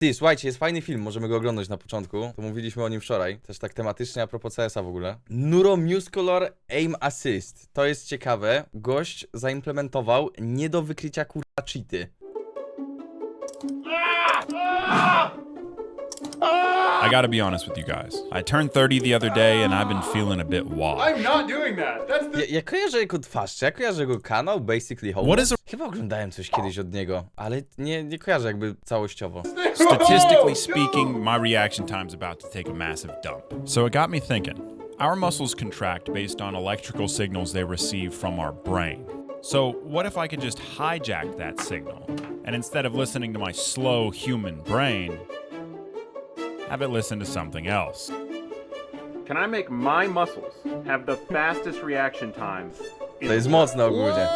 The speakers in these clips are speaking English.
Ty, słuchajcie, jest fajny film, możemy go oglądać na początku. To mówiliśmy o nim wczoraj, też tak tematycznie a propos CS-a w ogóle. Neuromuscular Aim Assist. To jest ciekawe. Gość zaimplementował nie do wykrycia kurwa cheaty. I gotta be honest with you guys. I turned 30 the other day and I've been feeling a bit washed. I'm not doing that. That's the... Ja kojarzę jego twarz, czy ja kojarzę jego kanał, Basically Home. What is a- Chyba oglądałem coś kiedyś od niego, ale nie kojarzę jakby całościowo. Statistically speaking, my reaction time's about to take a massive dump. So it got me thinking. Our muscles contract based on electrical signals they receive from our brain. So what if I could just hijack that signal and instead of listening to my slow human brain, have it listen to something else? Can I make my muscles have the fastest reaction times? To jest mocne ogólnie.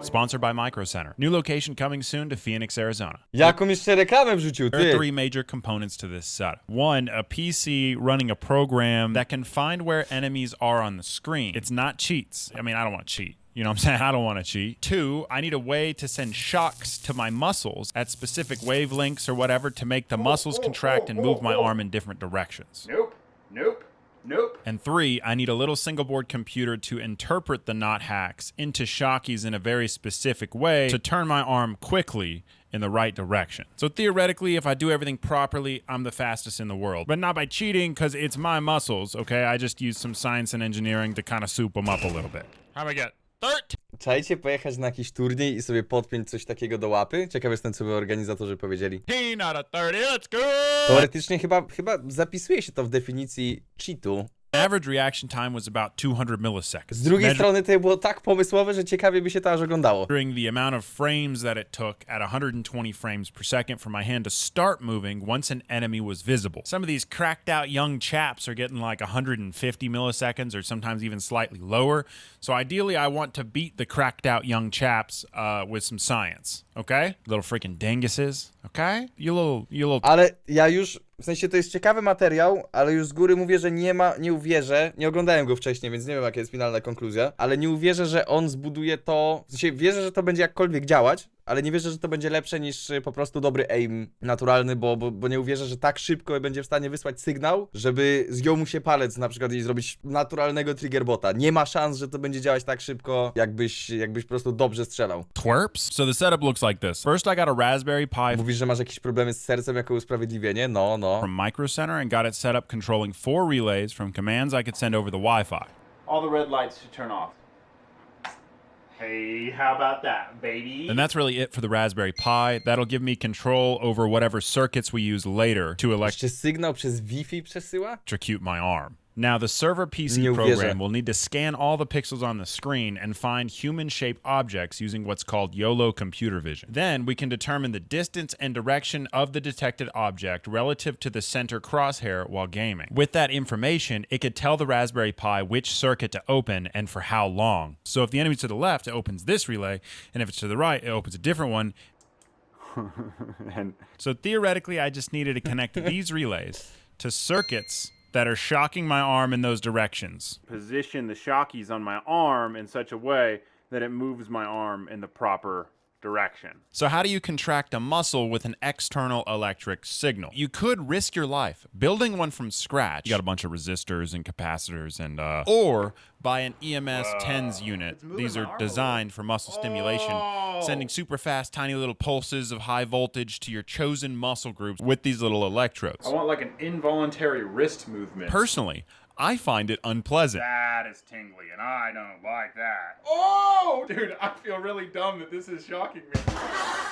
Sponsored by Micro Center. New location coming soon to Phoenix, Arizona. Jaką jeszcze reklamę wrzucił, There are ty? three major components to this setup. One, a PC running a program that can find where enemies are on the screen. It's not cheats. I mean, I don't want to cheat. You know what I'm saying? I don't want to cheat. Two, I need a way to send shocks to my muscles at specific wavelengths or whatever to make the muscles contract and move my arm in different directions. Nope. Nope. Nope. And three, I need a little single board computer to interpret the knot hacks into shockies in a very specific way to turn my arm quickly in the right direction. So theoretically, if I do everything properly, I'm the fastest in the world. But not by cheating, because it's my muscles, okay? I just use some science and engineering to kind of soup them up a little bit. How do I get 13? Czajcie pojechać na jakiś turniej i sobie podpiąć coś takiego do łapy? Ciekaw jestem, co by organizatorzy powiedzieli. 15 out of 30, let's go! Teoretycznie chyba zapisuje się to w definicji cheatu. Average reaction time was about 200 milliseconds. Z drugiej strony to było tak pomysłowe, że ciekawie by się to aż oglądało. Measuring the amount of frames that it took at 120 frames per second for my hand to start moving once an enemy was visible. Some of these cracked out young chaps are getting like 150 milliseconds or sometimes even slightly lower. So ideally I want to beat the cracked out young chaps with some science, okay? Little freaking dinguses, okay? You little... Ale ja już, w sensie to jest ciekawy materiał, ale już z góry mówię, że nie uwierzę, nie oglądałem go wcześniej, więc nie wiem jaka jest finalna konkluzja, ale nie uwierzę, że on zbuduje to, w sensie wierzę, że to będzie jakkolwiek działać, ale nie wierzę, że to będzie lepsze niż po prostu dobry aim naturalny, bo nie uwierzę, że tak szybko będzie w stanie wysłać sygnał, żeby zgiął mu się palec na przykład i zrobić naturalnego triggerbota. Nie ma szans, że to będzie działać tak szybko, jakbyś po prostu dobrze strzelał. Twerps? So the setup looks like this. First I got a Raspberry Pi Mówisz, że masz jakieś problemy z sercem jako usprawiedliwienie? No. from Micro Center and got it set up controlling 4 relays from commands I could send over the Wi-Fi. All the red lights should turn off. Hey, how about that, baby? And that's really it for the Raspberry Pi. That'll give me control over whatever circuits we use later to Jeszcze sygnał przez Wi-Fi przesyła? electrocute my arm. Now, the server PC Nie program uwierzę. will need to scan all the pixels on the screen and find human-shaped objects using what's called YOLO computer vision. Then we can determine the distance and direction of the detected object relative to the center crosshair while gaming. With that information, it could tell the Raspberry Pi which circuit to open and for how long. So if the enemy's to the left, it opens this relay, and if it's to the right, it opens a different one. So theoretically, I just needed to connect these relays to circuits that are shocking my arm in those directions. Position the shockies on my arm in such a way that it moves my arm in the proper direction. So how do you contract a muscle with an external electric signal? You could risk your life building one from scratch. You got a bunch of resistors and capacitors and or buy an EMS 10s unit. These are designed for muscle stimulation, sending super fast tiny little pulses of high voltage to your chosen muscle groups with these little electrodes. I want like an involuntary wrist movement. Personally, I find it unpleasant. That is tingly, and I don't like that. Oh, dude, I feel really dumb that this is shocking me.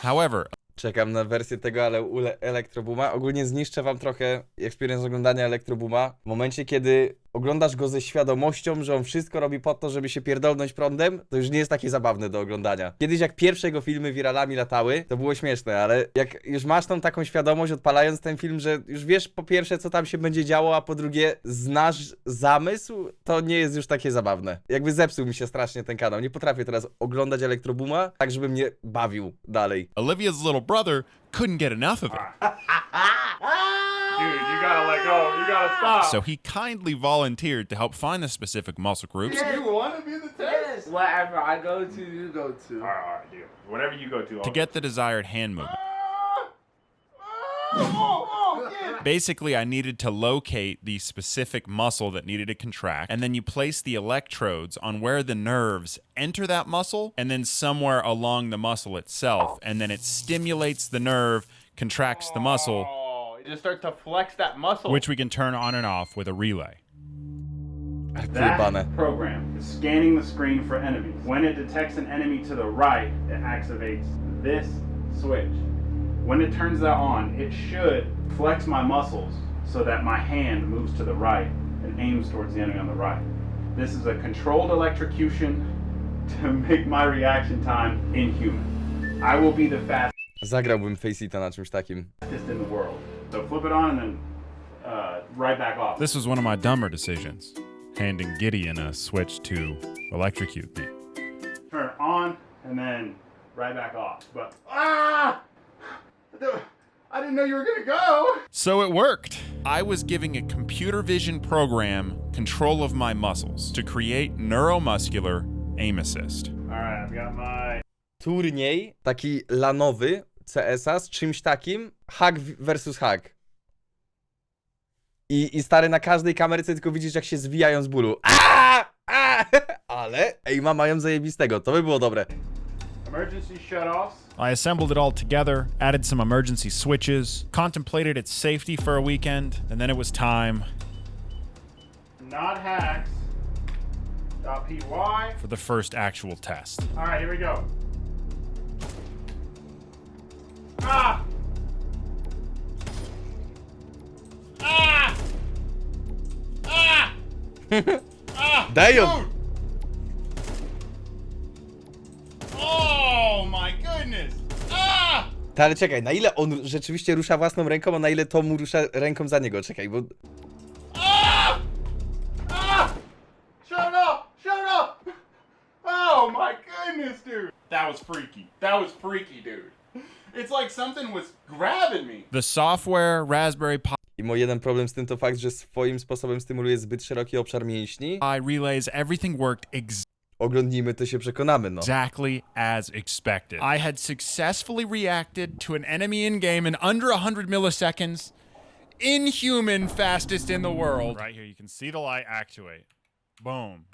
However, Czekam na wersję tego, ale Elektrobooma. Ogólnie zniszczę wam trochę experience oglądania Elektrobooma. W momencie, kiedy oglądasz go ze świadomością, że on wszystko robi po to, żeby się pierdolnąć prądem, to już nie jest takie zabawne do oglądania. Kiedyś jak pierwsze jego filmy wiralami latały, to było śmieszne, ale jak już masz tą taką świadomość odpalając ten film, że już wiesz po pierwsze, co tam się będzie działo, a po drugie znasz zamysł, to nie jest już takie zabawne. Jakby zepsuł mi się strasznie ten kanał. Nie potrafię teraz oglądać Elektrobooma tak, żeby mnie bawił dalej. Olivia's little brother couldn't get enough of it. Dude, you gotta like go. You gotta stop. So he kindly volunteered to help find the specific muscle groups. You want to be the test? Yes. Whatever I go to, you go to. All right, deal. Whatever you go to. To get the desired hand movement. Yeah. Basically, I needed to locate the specific muscle that needed to contract, and then you place the electrodes on where the nerves enter that muscle, and then somewhere along the muscle itself, and then it stimulates the nerve, contracts the muscle, Oh, you just start to flex that muscle. which we can turn on and off with a relay. Pojebane. That program is scanning the screen for enemies. When it detects an enemy to the right, it activates this switch. When it turns that on, it should flex my muscles so that my hand moves to the right and aims towards the enemy on the right. This is a controlled electrocution to make my reaction time inhuman. I will be the fastest Zagrałbym Faceita na czymś takim. in the world. So flip it on and then right back off. This was one of my dumber decisions, handing Gideon a switch to electrocute me. Turn it on and then right back off. But I didn't know you were gonna go. So it worked. I was giving a computer vision program control of my muscles to create neuromuscular aim assist. All right, I've got my. Turniej, taki lanowy CS-a z czymś takim, hack versus hack. I stary, na każdej kamerce tylko widzisz, jak się zwijają z bólu. Ale aima mają zajebistego, to by było dobre. Emergency shutoffs. I assembled it all together, added some emergency switches, contemplated its safety for a weekend, and then it was time Not hacks. .py. for the first actual test. All right, here we go. Ah! Ah! Ah! Daj ją! Dude! Oh my goodness! Ah! Ale czekaj, na ile on rzeczywiście rusza własną ręką, a na ile to mu rusza ręką za niego? Czekaj, bo... Ah! Ah! Shut up! Shut up! Oh my goodness, dude! That was freaky. That was freaky, dude. It's like something was grabbing me. The software, Raspberry Pi I mój jeden problem z tym to fakt, że swoim sposobem stymuluje zbyt szeroki obszar mięśni. relays, everything worked Oglądnijmy, to się przekonamy, no. exactly as expected. I had successfully reacted to an enemy in game in under 100 milliseconds. Inhuman, fastest in the world. Right here, you can see the light actuate. Boom.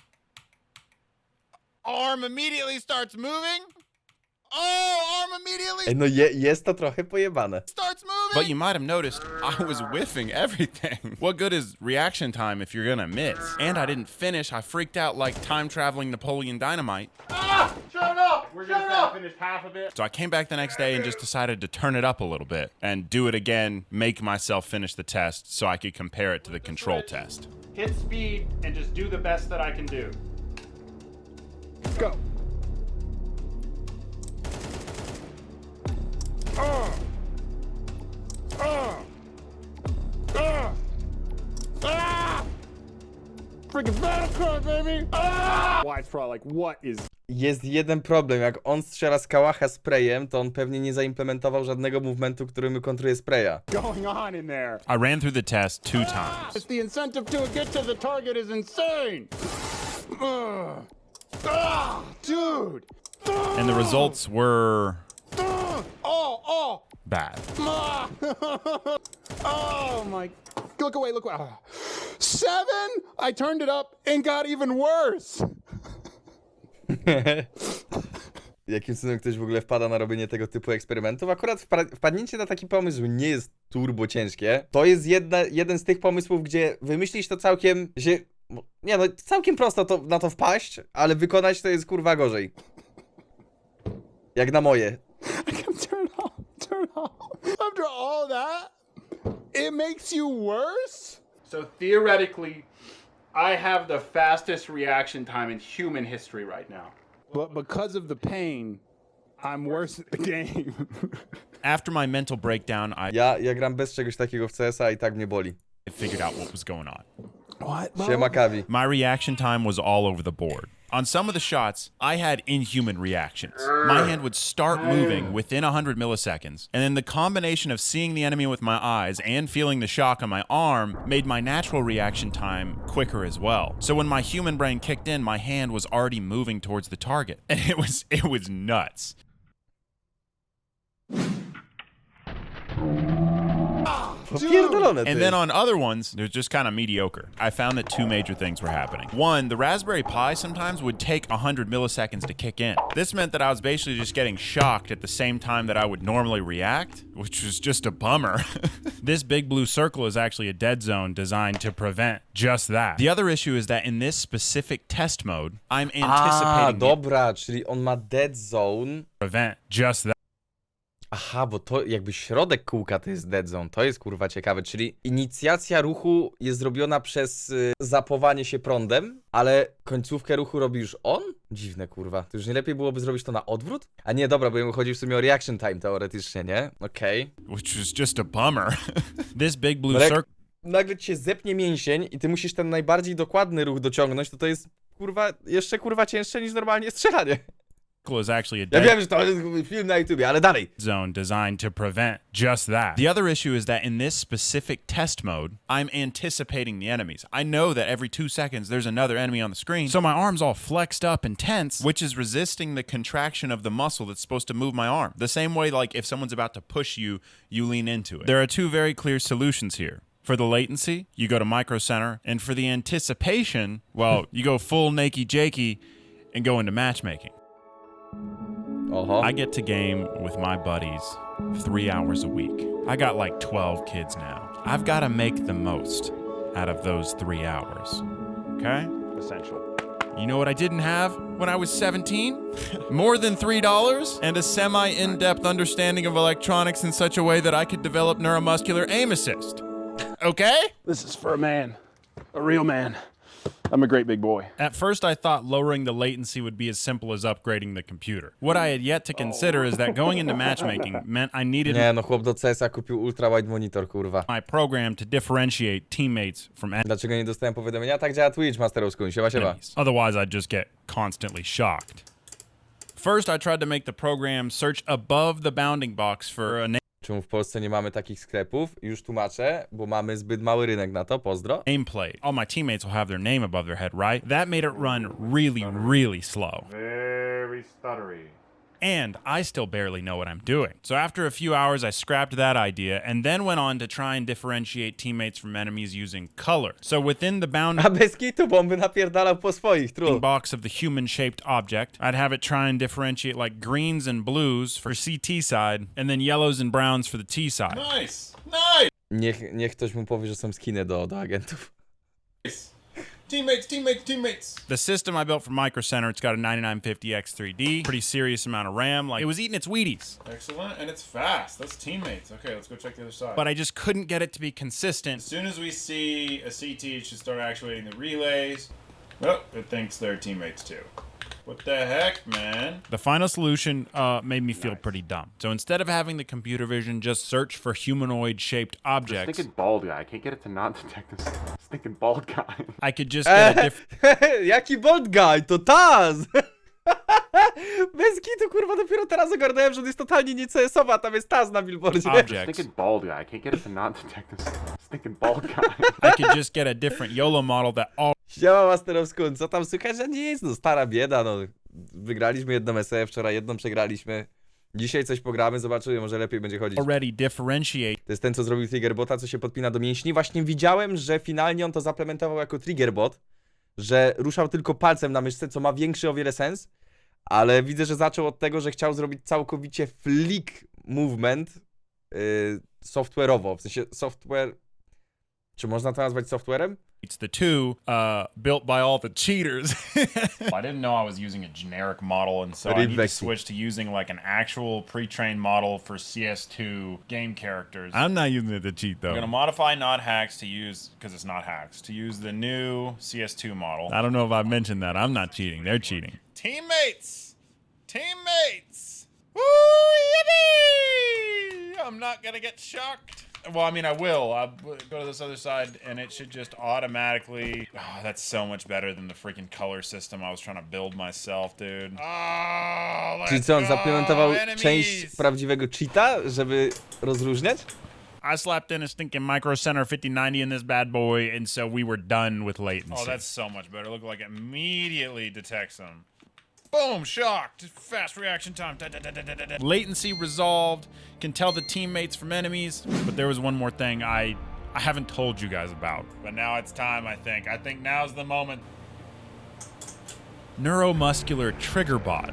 Arm immediately starts moving. Oh, arm immediately Ej, no jest to trochę pojebane. starts moving. But you might have noticed I was whiffing everything. What good is reaction time if you're gonna miss? And I didn't finish. I freaked out like time-traveling Napoleon Dynamite. Ah! Shut up! We're just finished half of it. So I came back the next day and just decided to turn it up a little bit and do it again, make myself finish the test so I could compare it to the control test. Hit speed and just do the best that I can do. Go. Freaking battle cry, baby! Wide sprawl, like what is Jest jeden problem, jak on strzela z kałacha sprayem, to on pewnie nie zaimplementował żadnego movementu, który kontruje spraya. going on in there? I ran through the test 2 times. It's the incentive to get to the target is insane! Dude! And the results were Oh! bad. Oh my! Look away! Look away! 7? I turned it up and got even worse. Jakim cudem ktoś w ogóle wpada na robienie tego typu eksperymentów? Akurat wpadnięcie na taki pomysł nie jest turbo ciężkie. To jest jeden z tych pomysłów, gdzie wymyślić to całkiem się... Nie no, całkiem prosto na to wpaść, ale wykonać to jest kurwa gorzej. Jak na moje. I can turn off. After all that, it makes you worse? So theoretically, I have the fastest reaction time in human history right now. But because of the pain, I'm worse at the game. After my mental breakdown, I Ja gram bez czegoś takiego w CS-a i tak mnie boli. figured out what was going on. What? Siema Kawi. My reaction time was all over the board. On some of the shots, I had inhuman reactions. My hand would start moving within 100 milliseconds, and then the combination of seeing the enemy with my eyes and feeling the shock on my arm made my natural reaction time quicker as well. So when my human brain kicked in, my hand was already moving towards the target, and it was nuts. Popierdolone ty. And then on other ones, they're just kind of mediocre. I found that two major things were happening. One, the Raspberry Pi sometimes would take 100 milliseconds to kick in. This meant that I was basically just getting shocked at the same time that I would normally react, which was just a bummer. This big blue circle is actually a dead zone designed to prevent just that. The other issue is that in this specific test mode, I'm anticipating dobra, czyli on ma dead zone. prevent just that. Aha, bo to jakby środek kółka to jest dead zone, to jest kurwa ciekawe, czyli inicjacja ruchu jest zrobiona przez zapowanie się prądem, ale końcówkę ruchu robi już on? Dziwne kurwa, to już nie lepiej byłoby zrobić to na odwrót? A nie, dobra, bo jemu chodzi w sumie o reaction time teoretycznie, nie? Okej. Which was just a bummer. This big blue No jak circle nagle ci się zepnie mięsień i ty musisz ten najbardziej dokładny ruch dociągnąć, to jest kurwa, jeszcze kurwa cięższe niż normalnie strzelanie. is actually a Ja dead wiem, że to jest film na YouTubie, ale dalej. zone designed to prevent just that. The other issue is that in this specific test mode, I'm anticipating the enemies. I know that every 2 seconds there's another enemy on the screen, so my arm's all flexed up and tense, which is resisting the contraction of the muscle that's supposed to move my arm. The same way, like, if someone's about to push you, you lean into it. There are two very clear solutions here. For the latency, you go to Micro Center, and for the anticipation, well, you go full nakey jakey and go into matchmaking. I get to game with my buddies 3 hours a week. I got like 12 kids now. I've got to make the most out of those 3 hours. Okay? Essential. You know what I didn't have when I was 17? More than $3 and a semi-in-depth understanding of electronics in such a way that I could develop neuromuscular aim assist. Okay? This is for a man. A real man. I'm a great big boy. At first, I thought lowering the latency would be as simple as upgrading the computer. What I had yet to consider is that going into matchmaking meant I needed Nie, no chłop do CS-a kupił ultra-wide monitor, kurwa. my program to differentiate teammates from Dlaczego nie dostałem powiadomienia? Tak działa Twitch, Master of School. Siema, siema. enemies. Otherwise, I'd just get constantly shocked. First, I tried to make the program search above the bounding box for a Czemu w Polsce nie mamy takich sklepów? Już tłumaczę, bo mamy zbyt mały rynek na to, pozdro. nameplate. All my teammates will have their name above their head, right? That made it run really, really slow. Very stuttery. And I still barely know what I'm doing. So after a few hours, I scrapped that idea and then went on to try and differentiate teammates from enemies using color. So within the bounding A bez kitu, bo on by napierdalał po swoich, true. box of the human-shaped object, I'd have it try and differentiate like greens and blues for CT side, and then yellows and browns for the T side. Nice. Nice. Niech ktoś mu powie, że są skiny do agentów. Teammates. The system I built for Micro Center, it's got a 9950X3D, pretty serious amount of RAM, like it was eating its Wheaties. Excellent, and it's fast. That's teammates. Okay, let's go check the other side. But I just couldn't get it to be consistent. As soon as we see a CT, it should start actuating the relays. Oh, it thinks they're teammates too. What the heck, man? The final solution made me feel pretty dumb. So instead of having the computer vision just search for humanoid-shaped objects, Stinking bald guy. I can't get it to not detect this stinking bald guy. I could just get a different Jaki bold guy, to Taz! Bez kitu, kurwa, dopiero teraz ogarnąłem, że on jest totalnie nie CS-owa, a tam jest Taz na billboardzie. objects. Stinking bald guy. I can't get it to not detect this stinking bald guy. I could just get a different YOLO model that all Siema, Master of School, co tam słychać? Że nic, no stara bieda, no. Wygraliśmy jedną SE, wczoraj jedną przegraliśmy. Dzisiaj coś pogramy, zobaczymy, może lepiej będzie chodzić. already differentiate To jest ten, co zrobił triggerbota, co się podpina do mięśni. Właśnie widziałem, że finalnie on to zaplementował jako triggerbot, że ruszał tylko palcem na myszce, co ma większy o wiele sens, ale widzę, że zaczął od tego, że chciał zrobić całkowicie flick movement software'owo, w sensie software... Czy można to nazwać softwarem? It's the two built by all the cheaters. I didn't know I was using a generic model, and so I need to switch to using like an actual pre-trained model for CS2 game characters. I'm not using it to cheat though. We're gonna modify not hacks to use, because it's not hacks, to use the new CS2 model. I don't know if I've mentioned that. I'm not cheating. They're cheating. Teammates! Woo, yippee! I'm not gonna get shocked. Well, I mean, I will. I'll go to this other side, and it should just automatically... Oh, that's so much better than the freaking color system I was trying to build myself, dude. Oh, Czyli co, on zaimplementował część prawdziwego cheata, żeby rozróżniać? I slapped in a stinking Micro Center 5090 in this bad boy, and so we were done with latency. Oh, that's so much better. Look like it immediately detects them. Boom, shocked. Fast reaction time. Latency resolved. Can tell the teammates from enemies. But there was one more thing I haven't told you guys about. But now it's time, I think. I think now's the moment. Neuromuscular triggerbot.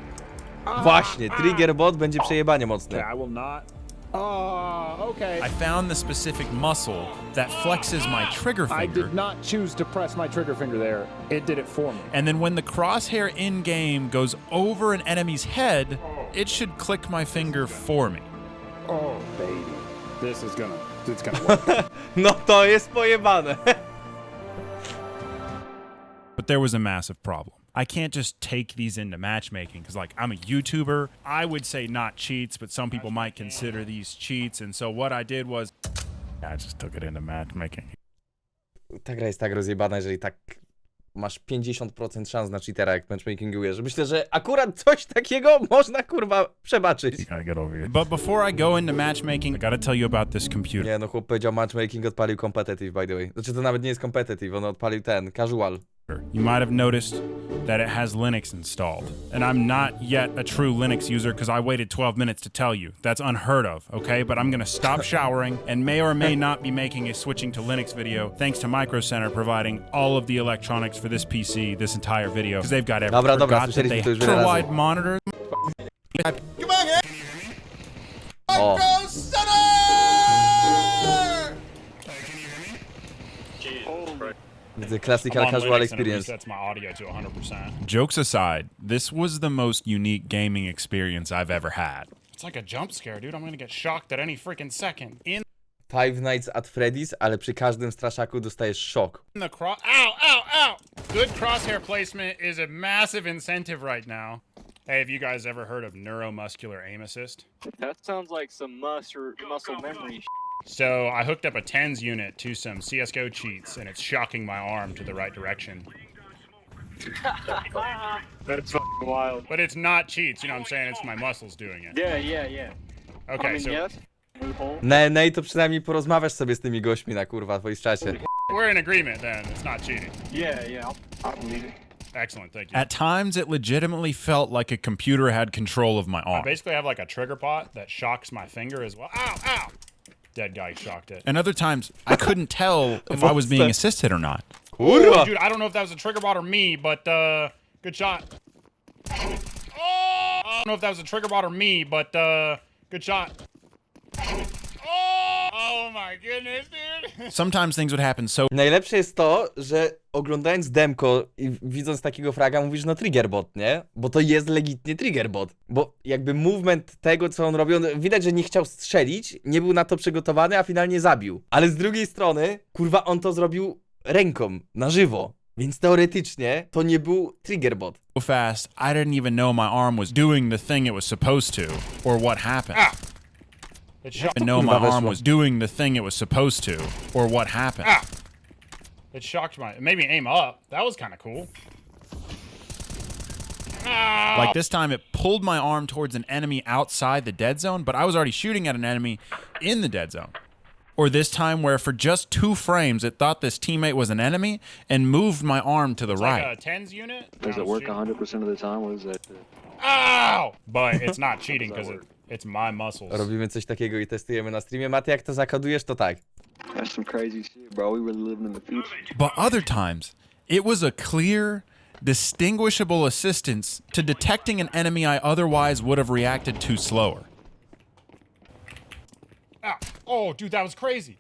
Właśnie, triggerbot będzie przejebanie mocne. I will not. Okay. I found the specific muscle that flexes my trigger I finger. did not choose to press my trigger finger there. It did it for me. And then when the crosshair in-game goes over an enemy's head, it should click my finger for me. Oh, baby. It's gonna work. No to jest pojebane. But there was a massive problem. I can't just take these into matchmaking because, like, I'm a YouTuber. I would say not cheats, but some people might consider these cheats. And so what I did was I just took it into matchmaking. Ta gra jest tak rozjebana, jeżeli tak masz 50% szans na cheatera, jak matchmakingujesz. Myślę, że akurat coś takiego można, kurwa, przebaczyć. Gotta get over here. But before I go into matchmaking, I gotta tell you about this computer. Nie, no chłop powiedział matchmaking, odpalił competitive, by the way. Znaczy to nawet nie jest competitive, on odpalił ten, casual. You might have noticed that it has Linux installed. And I'm not yet a true Linux user because I waited 12 minutes to tell you. That's unheard of, okay? But I'm gonna stop showering and may or may not be making a switching to Linux video thanks to Micro Center providing all of the electronics for this PC, this entire video, because they've got everything. Dobra, Forgot that they słyszeliśmy to już have wiele razy. ultra-wide monitors. Come on, man! O. Micro Center! Widzę classical I'm on casual Linux and it experience. resets my audio to 100%. Jokes aside, this was the most unique gaming experience I've ever had. It's like a jump scare, dude. I'm gonna get shocked at any freaking second. In Five Nights at Freddy's, ale przy każdym straszaku dostajesz szok. the cross. Ow, ow, ow! Good crosshair placement is a massive incentive right now. Hey, have you guys ever heard of neuromuscular aim assist? That sounds like some muscle memory. So I hooked up a TENS unit to some CSGO cheats, and it's shocking my arm to the right direction. That's fucking wild. But it's not cheats, you know what I'm saying? It's my muscles doing it. Yeah. Okay, I mean, so yeah, that's a loophole. Nej, to przynajmniej porozmawiasz sobie z tymi gośćmi na kurwa voice czacie. we're in agreement then. It's not cheating. Yeah, I'll believe it. Excellent, thank you. At times, it legitimately felt like a computer had control of my arm. I basically have like a trigger pot that shocks my finger as well. Ow, ow! Dead guy shocked it. And other times, I couldn't tell if I was being assisted or not. Kurwa! Dude, I don't know if that was a trigger bot or me, but good shot. Oh! I don't know if that was a trigger bot or me, but good shot. Oh my goodness, dude. Sometimes things would happen so Najlepsze jest to, że oglądając demko i widząc takiego fraga mówisz, no triggerbot, nie? Bo to jest legitnie triggerbot. Bo jakby movement tego, co on robi, on widać, że nie chciał strzelić, nie był na to przygotowany, a finalnie zabił. Ale z drugiej strony, kurwa, on to zrobił ręką, na żywo. Więc teoretycznie to nie był triggerbot. fast, I didn't even know my arm was doing the thing it was supposed to, or what happened. I didn't know my arm was doing the thing it was supposed to, or what happened. It shocked my... It made me aim up. That was kind of cool. Like this time, it pulled my arm towards an enemy outside the dead zone, but I was already shooting at an enemy in the dead zone. Or this time where for just 2 frames, it thought this teammate was an enemy and moved my arm to the right. Like a TENS unit? Does it work 100% of the time? What is that? Ow! But it's not cheating because it's my muscles. Robimy coś takiego i testujemy na streamie. Maty, jak to zakodujesz, to tak. That's some crazy shit, bro. We really living in the future. But other times, it was a clear, distinguishable assistance to detecting an enemy I otherwise would have reacted to slower. Ow. Oh, dude, that was crazy.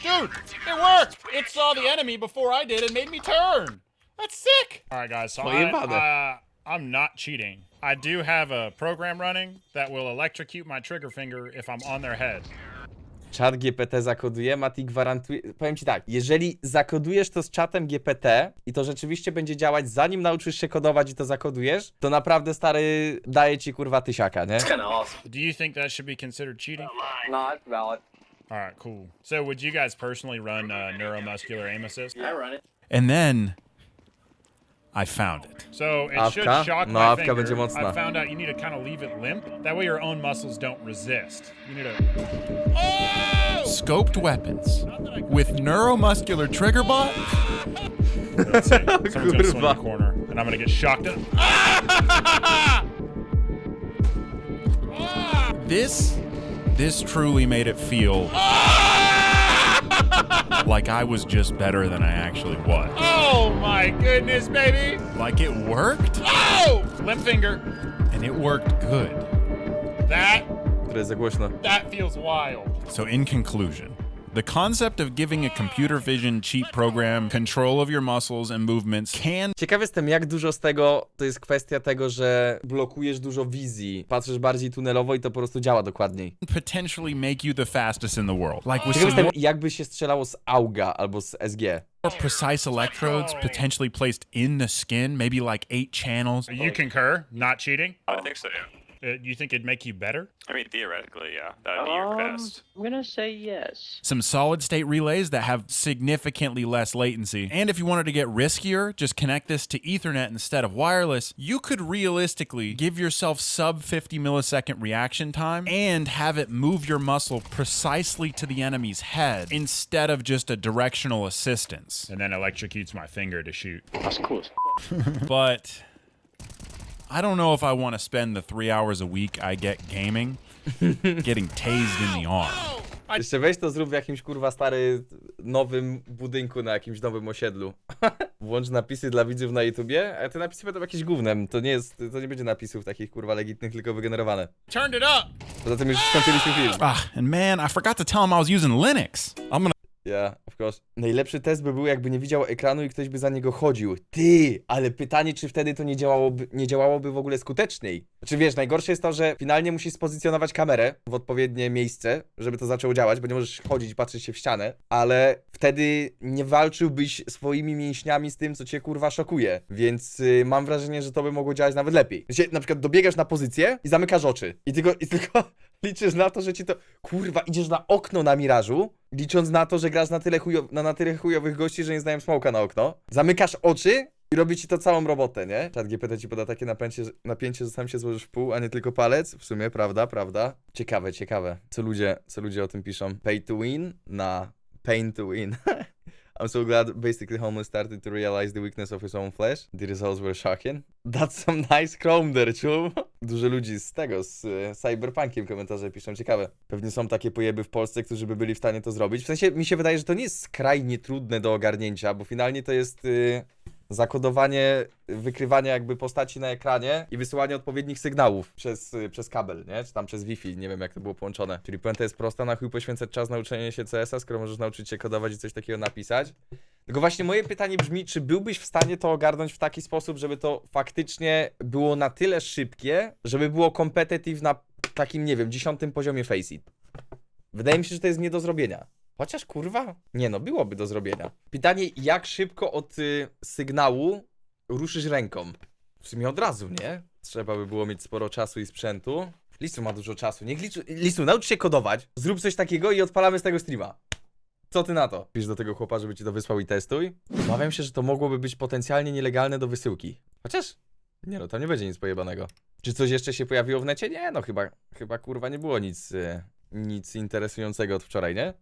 Dude, it worked! It saw the enemy before I did and made me turn. That's sick! Alright, guys, so I'm not cheating. I do have a program running that will electrocute my trigger finger if I'm on their head. Czat GPT zakoduje, Mati gwarantuje... Powiem ci tak, jeżeli zakodujesz to z czatem GPT i to rzeczywiście będzie działać, zanim nauczysz się kodować i to zakodujesz, to naprawdę, stary, daje ci kurwa tysiaka, nie? It's kind of awesome. Do you think that should be considered cheating? No, it's valid. All right, cool. So would you guys personally run neuromuscular aim assist? I run it. And then I found it. So it should Awka? shock No, my awka finger. będzie mocna. I found out you need to kind of leave it limp. That way your own muscles don't resist. You need to... Scoped weapons with neuromuscular triggerbot. Let's see. Someone's gonna swing the corner, and I'm gonna get shocked. This truly made it feel like I was just better than I actually was. Oh my goodness, baby! Like it worked? Oh! Limp finger. And it worked good. That feels wild. So in conclusion, the concept of giving a computer vision cheat program control of your muscles and movements can... Ciekaw jestem, jak dużo z tego to jest kwestia tego, że blokujesz dużo wizji, patrzysz bardziej tunelowo i to po prostu działa dokładniej. potentially make you the fastest in the world. Like with Ciekaw some jestem, jakby się strzelało z AUGA albo z SG. more precise electrodes potentially placed in the skin, maybe like 8 channels. You concur? Not cheating? I think so, yeah. You think it'd make you better? I mean, theoretically, yeah. That'd be your best. I'm gonna say yes. Some solid state relays that have significantly less latency. And if you wanted to get riskier, just connect this to Ethernet instead of wireless, you could realistically give yourself sub 50 millisecond reaction time and have it move your muscle precisely to the enemy's head instead of just a directional assistance. And then electrocutes my finger to shoot. That's cool. But I don't know if I want to spend the 3 hours a week I get gaming getting tased in the arm. Jeszcze weź to zrób w jakimś kurwa stary nowym budynku na jakimś nowym osiedlu. Włącz napisy dla widzów na YouTubie, a te napisy będą jakieś gównem. To nie będzie napisów takich kurwa legitnych, tylko wygenerowane. Turned it up! Poza tym już skończyliśmy film. And man, I forgot to tell him I was using Linux. I'm gonna... Yeah, of course. Najlepszy test by był, jakby nie widział ekranu i ktoś by za niego chodził. Ty, ale pytanie, czy wtedy to nie działałoby w ogóle skuteczniej. Znaczy wiesz, najgorsze jest to, że finalnie musisz spozycjonować kamerę w odpowiednie miejsce, żeby to zaczęło działać, bo nie możesz chodzić i patrzeć się w ścianę, ale wtedy nie walczyłbyś swoimi mięśniami z tym, co cię kurwa szokuje. Więc mam wrażenie, że to by mogło działać nawet lepiej. Wiecie, na przykład dobiegasz na pozycję i zamykasz oczy. I tylko liczysz na to, że ci to... Kurwa, idziesz na okno na mirażu, licząc na to, że grasz na tyle chujowych gości, że nie znają smoka na okno. Zamykasz oczy i robi ci to całą robotę, nie? ChatGPT ci poda takie napięcie, że sam się złożysz w pół, a nie tylko palec. W sumie, prawda? Ciekawe. Co ludzie o tym piszą? Pay to win? Na pain to win. I'm so glad basically Homeless started to realize the weakness of his own flesh. The results were shocking. That's some nice chrome there, chum. Dużo ludzi z Cyberpunkiem komentarze piszą, ciekawe. Pewnie są takie pojeby w Polsce, którzy by byli w stanie to zrobić. W sensie, mi się wydaje, że to nie jest skrajnie trudne do ogarnięcia, bo finalnie to jest zakodowanie, wykrywanie jakby postaci na ekranie i wysyłanie odpowiednich sygnałów przez kabel, nie? Czy tam przez Wi-Fi, nie wiem jak to było połączone. Czyli puenta jest prosta, na chuj poświęcać czas na uczenie się CS-a, skoro możesz nauczyć się kodować i coś takiego napisać. Tylko właśnie moje pytanie brzmi, czy byłbyś w stanie to ogarnąć w taki sposób, żeby to faktycznie było na tyle szybkie, żeby było competitive na takim, nie wiem, 10. poziomie Faceit. Wydaje mi się, że to jest nie do zrobienia. Chociaż kurwa, nie no, byłoby do zrobienia. Pytanie, jak szybko od sygnału ruszysz ręką? W sumie od razu, nie? Trzeba by było mieć sporo czasu i sprzętu. Lisu ma dużo czasu. Niech Lisu, naucz się kodować, zrób coś takiego i odpalamy z tego streama. Co ty na to? Pisz do tego chłopa, żeby ci to wysłał i testuj. Obawiam się, że to mogłoby być potencjalnie nielegalne do wysyłki. Chociaż, nie no, tam nie będzie nic pojebanego. Czy coś jeszcze się pojawiło w necie? Nie no, chyba kurwa nie było nic interesującego od wczoraj, nie?